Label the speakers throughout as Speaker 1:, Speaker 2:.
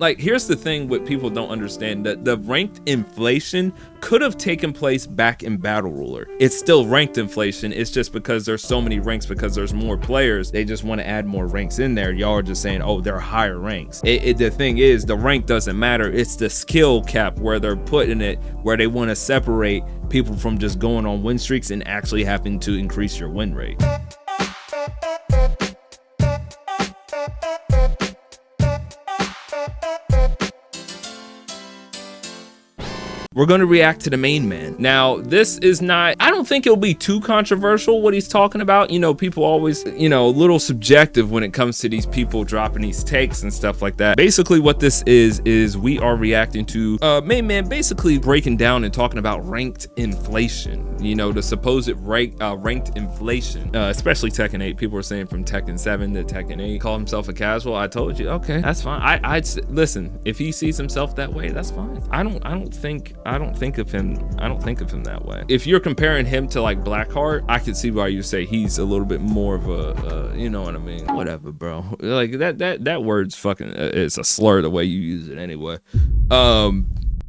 Speaker 1: Like, here's the thing what people don't understand, that the ranked inflation could have taken place back in Battle Ruler. It's still ranked inflation. It's just because there's so many ranks, because there's more players, they just want to add more ranks in there. Y'all are just saying, oh, they're higher ranks. The thing is, the rank doesn't matter. It's the skill cap where they're putting it, where they want to separate people from just going on win streaks and actually having to increase your win rate. We're going to react to the main man. Now, this is not, I don't think it'll be too controversial what he's talking about. You know, people always, you know, a little subjective when it comes to these people dropping these takes and stuff like that. Basically what this is we are reacting to main man basically breaking down and talking about ranked inflation. You know, the supposed ranked inflation, especially Tekken 8. People are saying from Tekken 7 to Tekken 8, call himself a casual. I told you, okay, that's fine. I'd listen, if he sees himself that way, that's fine. I don't think of him that way. If you're comparing him to like Blackheart, I could see why you say he's a little bit more of a you know what I mean, whatever, bro. Like that word's fucking it's a slur the way you use it anyway.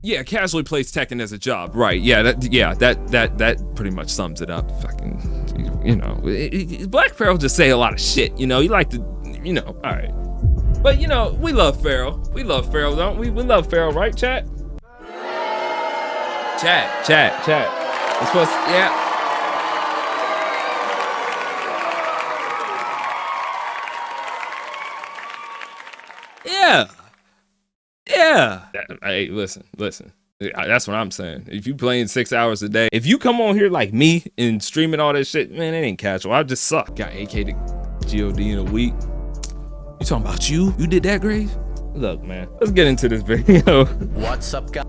Speaker 1: Yeah, casually plays Tekken as a job, right? Yeah, that pretty much sums it up. Fucking, you know, Black Pharaoh just say a lot of shit, you know. He like to, you know, all right, but you know, we love Pharaoh, don't we? We love Pharaoh, right, chat? Chat. It's supposed to, yeah. Hey, listen. That's what I'm saying. If you playing 6 hours a day, if you come on here like me and streaming all that shit, man, it ain't casual. I just suck. Got AK to GOD in a week. You talking about you? You did that, Grave? Look, man, let's get into this video.
Speaker 2: What's up, guys?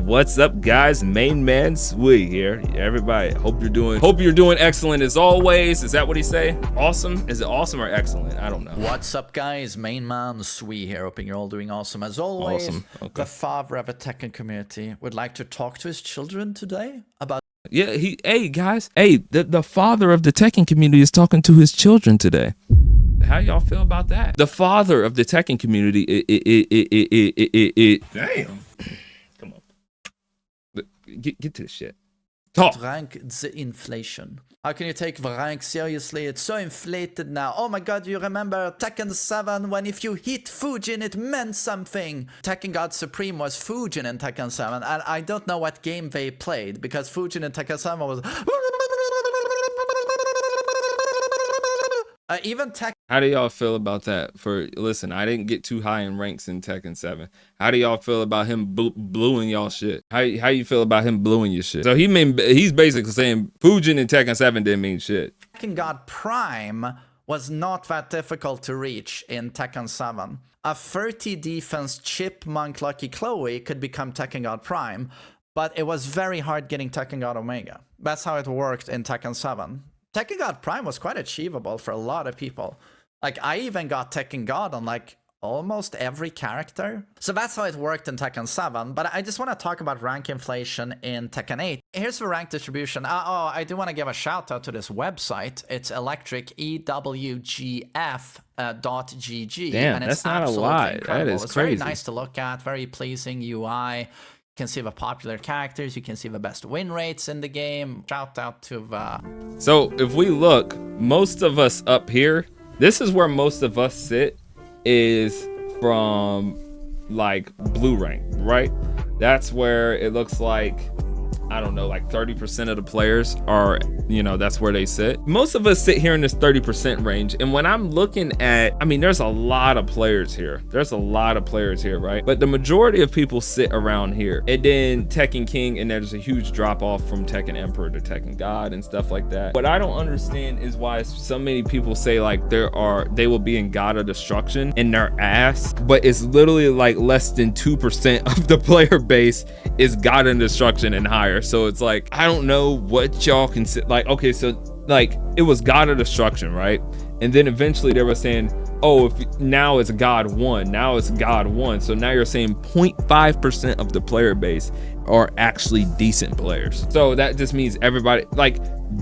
Speaker 1: What's up, guys? Main man Swee here. Everybody, hope you're doing excellent as always. Is that what he say? Awesome? Is it awesome or excellent? I don't know.
Speaker 2: What's up, guys? Main man Swee here. Hoping you're all doing awesome as always.
Speaker 1: Awesome. Okay.
Speaker 2: The father of a Tekken community would like to talk to his children today about.
Speaker 1: Yeah, hey guys. Hey, the father of the Tekken community is talking to his children today. How y'all feel about that? The father of the Tekken community, damn. Come on. Get to the shit. Talk.
Speaker 2: Rank the inflation. How can you take the rank seriously? It's so inflated now. Oh my god, you remember Tekken 7 when if you hit Fujin it meant something? Tekken God Supreme was Fujin in Tekken 7, and I don't know what game they played because Fujin in Tekken 7 was even Tekken.
Speaker 1: How do y'all feel about that? Listen, I didn't get too high in ranks in Tekken 7. How do y'all feel about him bluing y'all shit? How you feel about him bluing your shit? So he's basically saying Fujin in Tekken 7 didn't mean shit.
Speaker 2: Tekken God Prime was not that difficult to reach in Tekken 7. A 30 defense Chipmunk Lucky Chloe could become Tekken God Prime, but it was very hard getting Tekken God Omega. That's how it worked in Tekken 7. Tekken God Prime was quite achievable for a lot of people. Like, I even got Tekken God on, like, almost every character. So that's how it worked in Tekken 7. But I just want to talk about rank inflation in Tekken 8. Here's the rank distribution. I do want to give a shout out to this website. It's electric ewgf.gg.
Speaker 1: Damn,
Speaker 2: and it's
Speaker 1: that's not a lie. That is
Speaker 2: it's
Speaker 1: crazy.
Speaker 2: Very nice to look at, very pleasing UI. You can see the popular characters, you can see the best win rates in the game. Shout out to the...
Speaker 1: So if we look, most of us up here, this is where most of us sit, is from like blue rank, right? That's where it looks like, I don't know, like 30% of the players are, you know, that's where they sit. Most of us sit here in this 30% range. And when I'm looking at, I mean, there's a lot of players here. Right? But the majority of people sit around here. And then Tekken King, and there's a huge drop off from Tekken Emperor to Tekken God and stuff like that. What I don't understand is why so many people say like they will be in God of Destruction in their ass, but it's literally like less than 2% of the player base is God of Destruction and higher. So it's like, I don't know what y'all can like. Okay, so like it was God of Destruction, right? And then eventually they were saying oh, if now it's God 1, now it's God 1. So now you're saying 0.5% of the player base are actually decent players. So that just means everybody, like,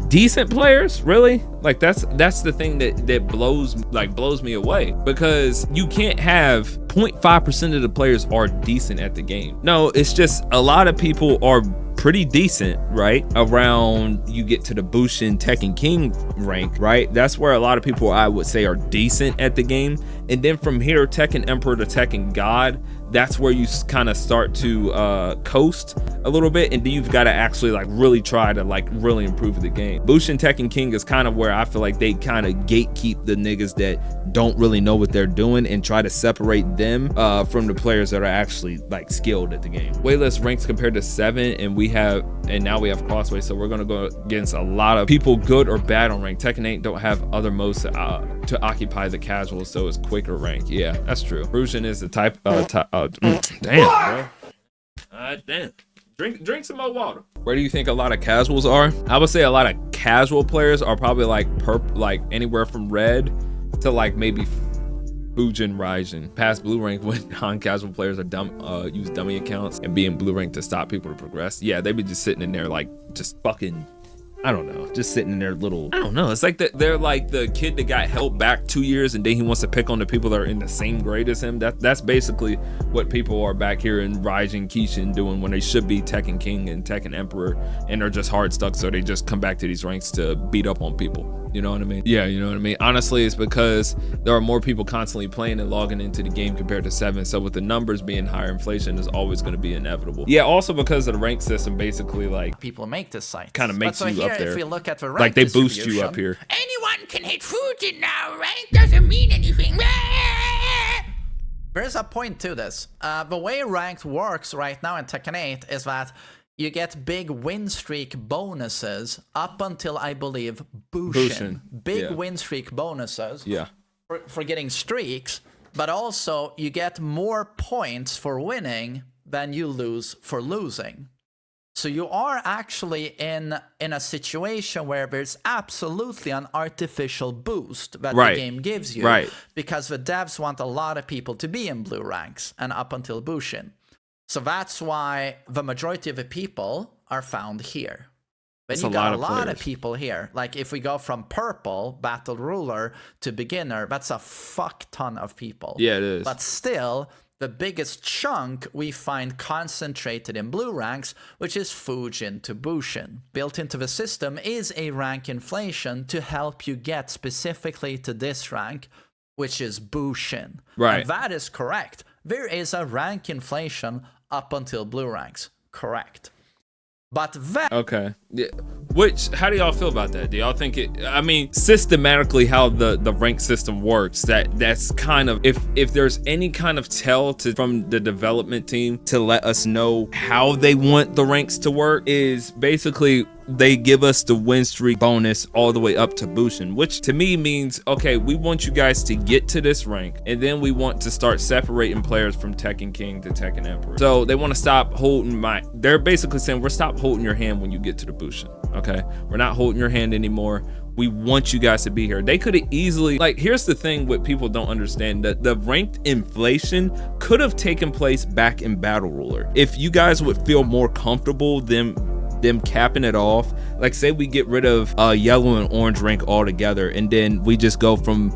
Speaker 1: decent players, really? Like that's the thing that blows me away, because you can't have 0.5% of the players are decent at the game. No, it's just a lot of people are pretty decent, right? Around you get to the Bushin Tekken King rank, right? That's where a lot of people I would say are decent at the game. And then from here, Tekken Emperor to Tekken God, that's where you kind of start to coast a little bit, and then you've got to actually like really try to like really improve the game. Bushin Tekken King is kind of where I feel like they kind of gatekeep the niggas that don't really know what they're doing and try to separate them from the players that are actually like skilled at the game. Waitlist ranks compared to 7, and now we have Crossway, so we're gonna go against a lot of people, good or bad on rank. Tekken 8 don't have other modes to occupy the casuals, so it's quicker rank. Yeah, that's true. Brucian is the type damn, bro. Damn. Drink some more water. Where do you think a lot of casuals are? I would say a lot of casual players are probably like like anywhere from red to like maybe Fujin Raijin. Past blue rank when non-casual players are use dummy accounts and be in blue rank to stop people to progress. Yeah, they be just sitting in there like just fucking, I don't know, just sitting in their little, I don't know. It's like they're like the kid that got held back 2 years and then he wants to pick on the people that are in the same grade as him. That's basically what people are back here in Raijin Kishin doing when they should be Tekken King and Tekken Emperor, and they're just hard stuck, so they just come back to these ranks to beat up on people. You know what I mean? Yeah, you know what I mean? Honestly, it's because there are more people constantly playing and logging into the game compared to 7. So with the numbers being higher, inflation is always going to be inevitable. Yeah, also because of the rank system, basically like
Speaker 2: people make this site.
Speaker 1: Kind of makes you up there.
Speaker 2: If we look at the rank
Speaker 1: like they boost you up here.
Speaker 2: Anyone can hit Fujin now. Rank doesn't mean anything. There's a point to this. The way ranked works right now in Tekken 8 is that you get big win streak bonuses up until, I believe, Bushin. Big win streak bonuses for getting streaks, but also you get more points for winning than you lose for losing. So you are actually in a situation where there's absolutely an artificial boost that the game gives you, because the devs want a lot of people to be in blue ranks and up until Bushin. So that's why the majority of the people are found here. Then you got a lot of people here. Like if we go from purple, battle ruler, to beginner, that's a fuck ton of people.
Speaker 1: Yeah, it is.
Speaker 2: But still, the biggest chunk we find concentrated in blue ranks, which is Fujin to Bushin. Built into the system is a rank inflation to help you get specifically to this rank, which is Bushin.
Speaker 1: Right.
Speaker 2: And that is correct. There is a rank inflation up until blue ranks. Correct. But that...
Speaker 1: Okay. Yeah. How do y'all feel about that? Do y'all think I mean, systematically how the rank system works, that's kind of, if there's any kind of tell from the development team to let us know how they want the ranks to work, is basically they give us the win streak bonus all the way up to Bushin, which to me means, okay, we want you guys to get to this rank, and then we want to start separating players from Tekken King to Tekken Emperor. So they want to stop holding they're basically saying, we're stop holding your hand when you get to the Bushin. Okay, we're not holding your hand anymore. We want you guys to be here. They could have easily, like, here's the thing what people don't understand, that the ranked inflation could have taken place back in Battle Ruler. If you guys would feel more comfortable them capping it off, like say we get rid of yellow and orange rank altogether, and then we just go from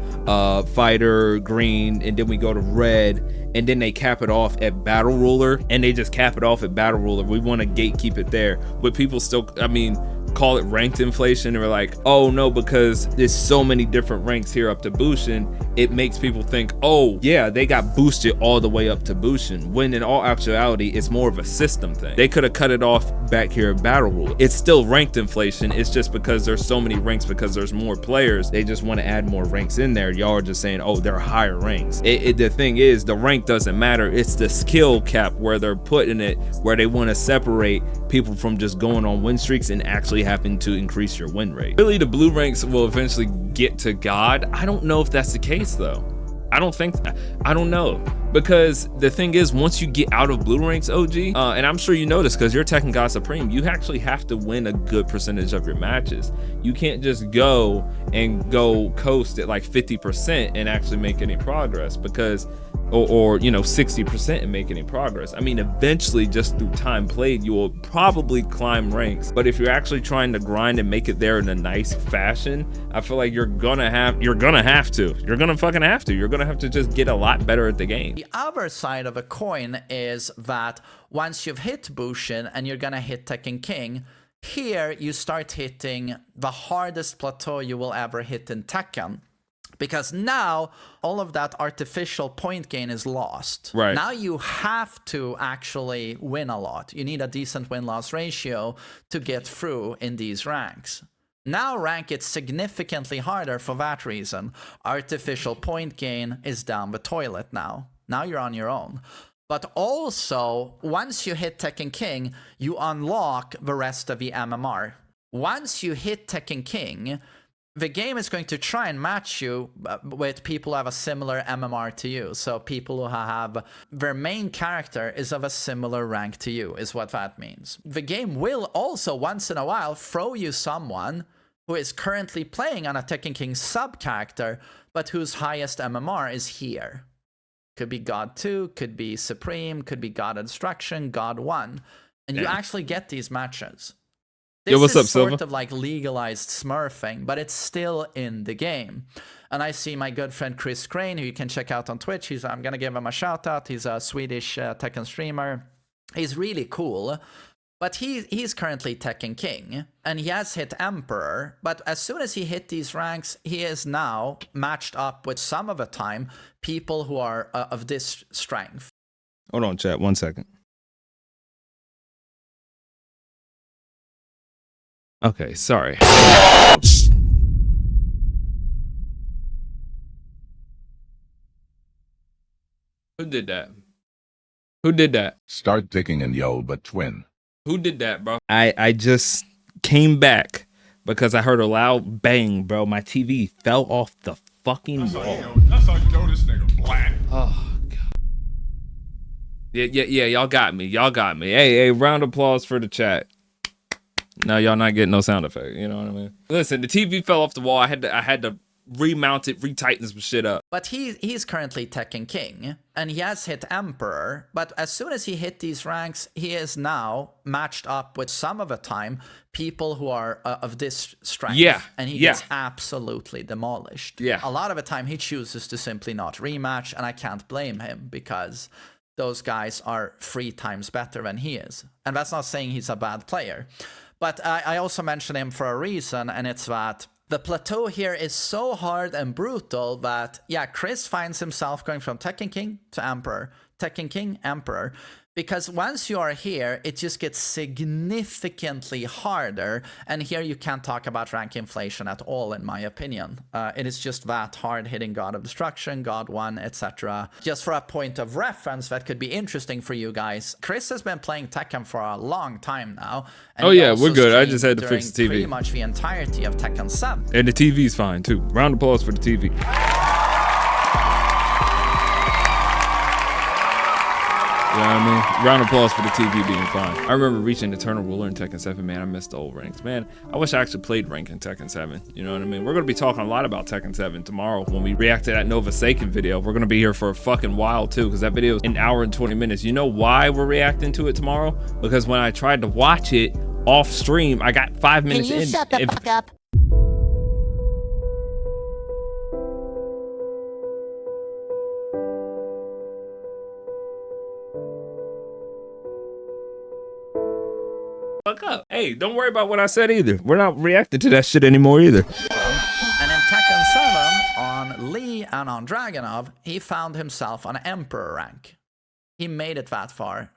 Speaker 1: fighter, green, and then we go to red, and then they cap it off at Battle Ruler, and they just cap it off at Battle Ruler. We want to gatekeep it there, but people still, I mean, call it ranked inflation, and we're like, oh no, because there's so many different ranks here up to Bushin, it makes people think, oh yeah, they got boosted all the way up to Bushin, when in all actuality it's more of a system thing. They could have cut it off back here at Battle Rule. It's still ranked inflation, it's just because there's so many ranks, because there's more players, they just want to add more ranks in there. Y'all are just saying, oh, they're higher ranks. The thing is, the rank doesn't matter, it's the skill cap where they're putting it, where they want to separate people from just going on win streaks and actually having to increase your win rate. Really, the blue ranks will eventually get to God. I don't know if that's the case though. I don't know, Because the thing is, once you get out of blue ranks, OG, and I'm sure you know this because you're Tekken God Supreme, you actually have to win a good percentage of your matches. You can't just go coast at like 50% and actually make any progress, because or you know, 60% and make any progress. I mean, eventually just through time played, you will probably climb ranks, but if you're actually trying to grind and make it there in a nice fashion, I feel like you're gonna fucking have to just get a lot better at the game.
Speaker 2: The other side of a coin is that once you've hit Bushin and you're gonna hit Tekken King, here you start hitting the hardest plateau you will ever hit in Tekken. Because now all of that artificial point gain is lost.
Speaker 1: Right.
Speaker 2: Now you have to actually win a lot. You need a decent win-loss ratio to get through in these ranks. Now rank it significantly harder for that reason. Artificial point gain is down the toilet now. Now you're on your own. But also, once you hit Tekken King, you unlock the rest of the MMR. Once you hit Tekken King, the game is going to try and match you with people who have a similar MMR to you. So people who have their main character is of a similar rank to you, is what that means. The game will also once in a while throw you someone who is currently playing on a Tekken King sub-character, but whose highest MMR is here. Could be God 2, could be Supreme, could be God Instruction, God 1. And you actually get these matches. This
Speaker 1: what's
Speaker 2: is
Speaker 1: up,
Speaker 2: sort
Speaker 1: Silva?
Speaker 2: of like legalized smurfing, but it's still in the game. And I see my good friend Chris Crane, who you can check out on Twitch. I'm going to give him a shout out. He's a Swedish Tekken streamer. He's really cool. But he's currently Tekken King, and he has hit Emperor. But as soon as he hit these ranks, he is now matched up with some of the time people who are of this strength.
Speaker 1: Hold on, chat, 1 second. Okay, sorry. Who did that? Who did that?
Speaker 3: Start digging in yo, but twin.
Speaker 1: Who did that, bro? I just came back because I heard a loud bang, bro. My TV fell off the fucking wall.
Speaker 3: That's how you know this nigga black.
Speaker 1: Oh, God. Yeah, y'all got me. Hey, round of applause for the chat. No, y'all not getting no sound effect. You know what I mean? Listen, the TV fell off the wall. I had to remount it, retighten some shit up.
Speaker 2: But he's currently Tekken King, and he has hit Emperor. But as soon as he hit these ranks, he is now matched up with some of the time people who are of this strength.
Speaker 1: Yeah,
Speaker 2: and he gets absolutely demolished.
Speaker 1: Yeah.
Speaker 2: A lot of the time he chooses to simply not rematch, and I can't blame him because those guys are 3 times better than he is. And that's not saying he's a bad player. But I also mention him for a reason, and it's that the plateau here is so hard and brutal that, yeah, Chris finds himself going from Tekken King to Emperor, Tekken King, Emperor. Because once you are here, it just gets significantly harder. And here you can't talk about rank inflation at all, in my opinion. It is just that hard hitting God of Destruction, God 1, etc. Just for a point of reference that could be interesting for you guys, Chris has been playing Tekken for a long time now. And
Speaker 1: Oh
Speaker 2: he
Speaker 1: yeah,
Speaker 2: also
Speaker 1: we're good. I
Speaker 2: streamed
Speaker 1: just had to fix the
Speaker 2: during pretty
Speaker 1: TV.
Speaker 2: much the entirety of Tekken 7.
Speaker 1: And the TV's fine too. Round of applause for the TV. You know what I mean? Round of applause for the TV being fine. I remember reaching Eternal Ruler in Tekken 7, man. I missed the old ranks. Man, I wish I actually played rank in Tekken 7. You know what I mean? We're going to be talking a lot about Tekken 7 tomorrow when we react to that Nova Seiken video. We're going to be here for a fucking while too, because that video is an hour and 20 minutes. You know why we're reacting to it tomorrow? Because when I tried to watch it off stream, I got 5 minutes in.
Speaker 4: Can you shut the fuck up?
Speaker 1: Fuck up. Hey, don't worry about what I said either. We're not reacting to that shit anymore either.
Speaker 2: And in Tekken 7, on Lee and on Dragunov, he found himself on Emperor rank. He made it that far.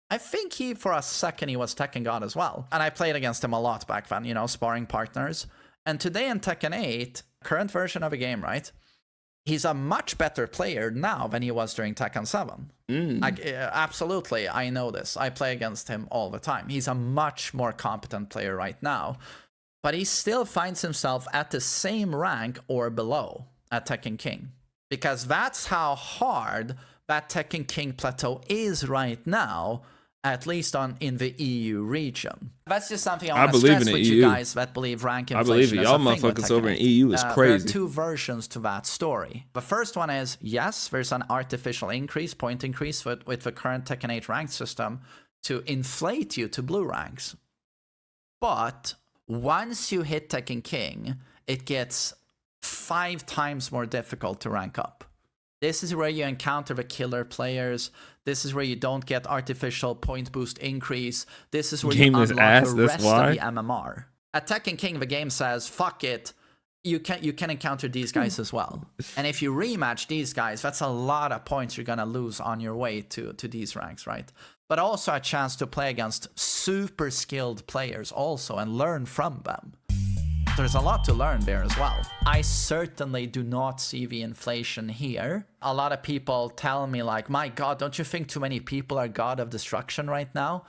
Speaker 2: I think for a second, he was Tekken God as well. And I played against him a lot back then, you know, sparring partners. And today in Tekken 8, current version of the game, right? He's a much better player now than he was during Tekken 7. Absolutely, I know this. I play against him all the time. He's a much more competent player right now. But he still finds himself at the same rank or below at Tekken King. Because that's how hard that Tekken King plateau is right now, at least in the EU region. That's just something I want to stress with you guys that believe rank inflation.
Speaker 1: I believe it. Y'all motherfuckers over in EU is crazy.
Speaker 2: There are two versions to that story. The first one is, yes, there's an artificial increase, point increase with the current Tekken 8 rank system to inflate you to blue ranks. But once you hit Tekken King, it gets 5 times more difficult to rank up. This is where you encounter the killer players. This is where you don't get artificial point boost increase. This is where you unlock the rest of the MMR. At Tekken King, the game says, fuck it, you can encounter these guys as well. And if you rematch these guys, that's a lot of points you're gonna lose on your way to these ranks, right? But also a chance to play against super skilled players also and learn from them. There's a lot to learn there as well. I certainly do not see the inflation here. A lot of people tell me like, my God, don't you think too many people are God of Destruction right now?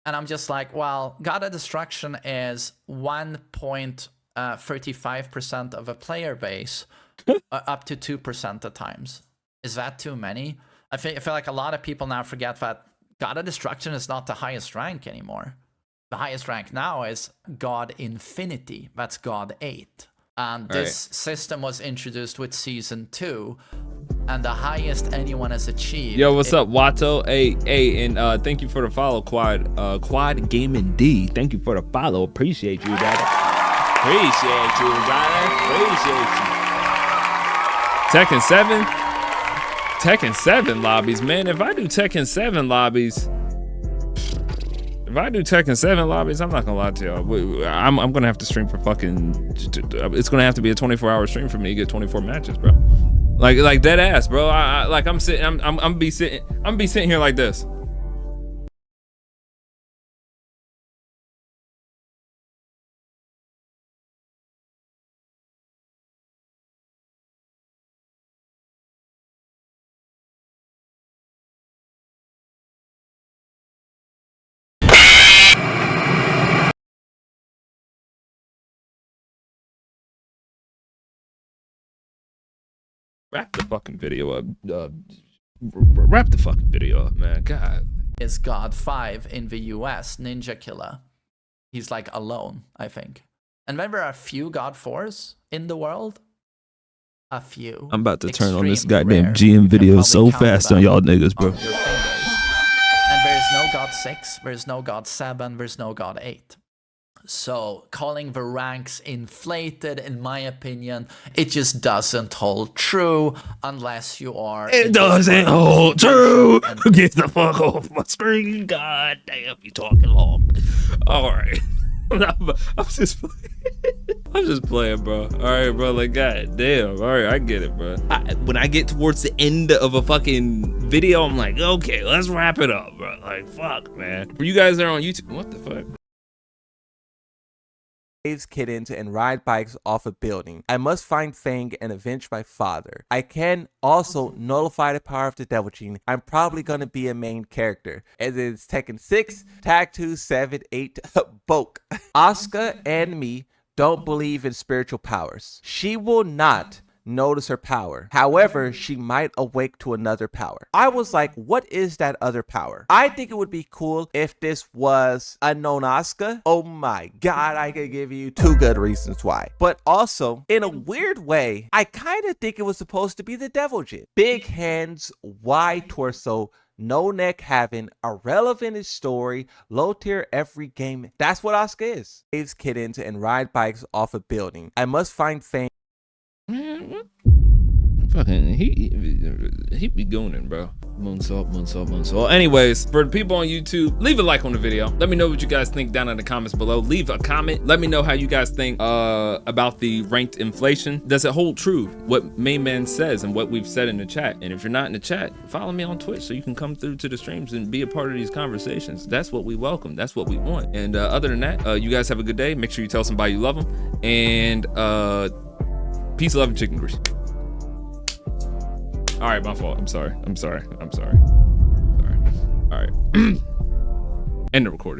Speaker 2: And I'm just like, well, God of Destruction is 1.35% of a player base, up to 2% at times. Is that too many? I feel like a lot of people now forget that God of Destruction is not the highest rank anymore. The highest rank now is God Infinity. That's God 8. And this system was introduced with Season 2. And the highest anyone has achieved.
Speaker 1: Yo, what's up, Watto? Hey, and thank you for the follow, Quad Gaming D. Thank you for the follow. Appreciate you, brother. Appreciate you, brother. Appreciate you. Tekken 7? Tekken 7 lobbies, man. If I do Tekken 7 lobbies... If I do Tekken 7 lobbies, I'm not gonna lie to y'all. I'm gonna have to stream for fucking. It's gonna have to be a 24-hour stream for me to get 24 matches, bro. Like dead ass, bro. I'm be sitting here like this. Wrap the fucking video up. Wrap the fucking video up, man. God.
Speaker 2: Is God 5 in the US, Ninja Killer. He's like alone, I think. And then there are a few God 4s in the world. A few.
Speaker 1: I'm about to turn on this goddamn GM video so fast on y'all niggas, bro.
Speaker 2: And there's no God 6, there's no God 7, there's no God 8. So calling the ranks inflated, in my opinion, it just doesn't hold true unless you are.
Speaker 1: It doesn't hold true. Get the fuck off my screen. God damn, you talking long. All right. I'm just playing, bro. All right, bro. Like, god damn. All right, I get it, bro. When I get towards the end of a fucking video, I'm like, okay, let's wrap it up, bro. Like, fuck, man. For you guys that are on YouTube, what the fuck?
Speaker 4: Saves kittens and ride bikes off a building. I must find Fang and avenge my father. I can also nullify the power of the Devil Gene. I'm probably gonna be a main character. As it's Tekken 6, Tag 2, 7, 8, Boke. Asuka and me don't believe in spiritual powers. She will not notice her power. However, she might awake to another power. I was like, what is that other power? I think it would be cool if this was unknown Asuka. Oh my god, I could give you 2 good reasons why. But also, in a weird way, I kind of think it was supposed to be the Devil Jin. Big hands, wide torso, no neck having, irrelevant story, low tier every game. That's what Asuka is. Saves kittens and ride bikes off a building. I must find Fang.
Speaker 1: Fucking he be gooning, bro. Moonsault. Anyways, for the people on YouTube, leave a like on the video. Let me know what you guys think down in the comments below. Leave a comment. Let me know how you guys think about the ranked inflation. Does it hold true what Main Man says and what we've said in the chat? And if you're not in the chat, follow me on Twitch so you can come through to the streams and be a part of these conversations. That's what we welcome. That's what we want. And other than that, you guys have a good day. Make sure you tell somebody you love them. And peace, love, and chicken grease. All right, my fault. I'm sorry. All right. End the recording.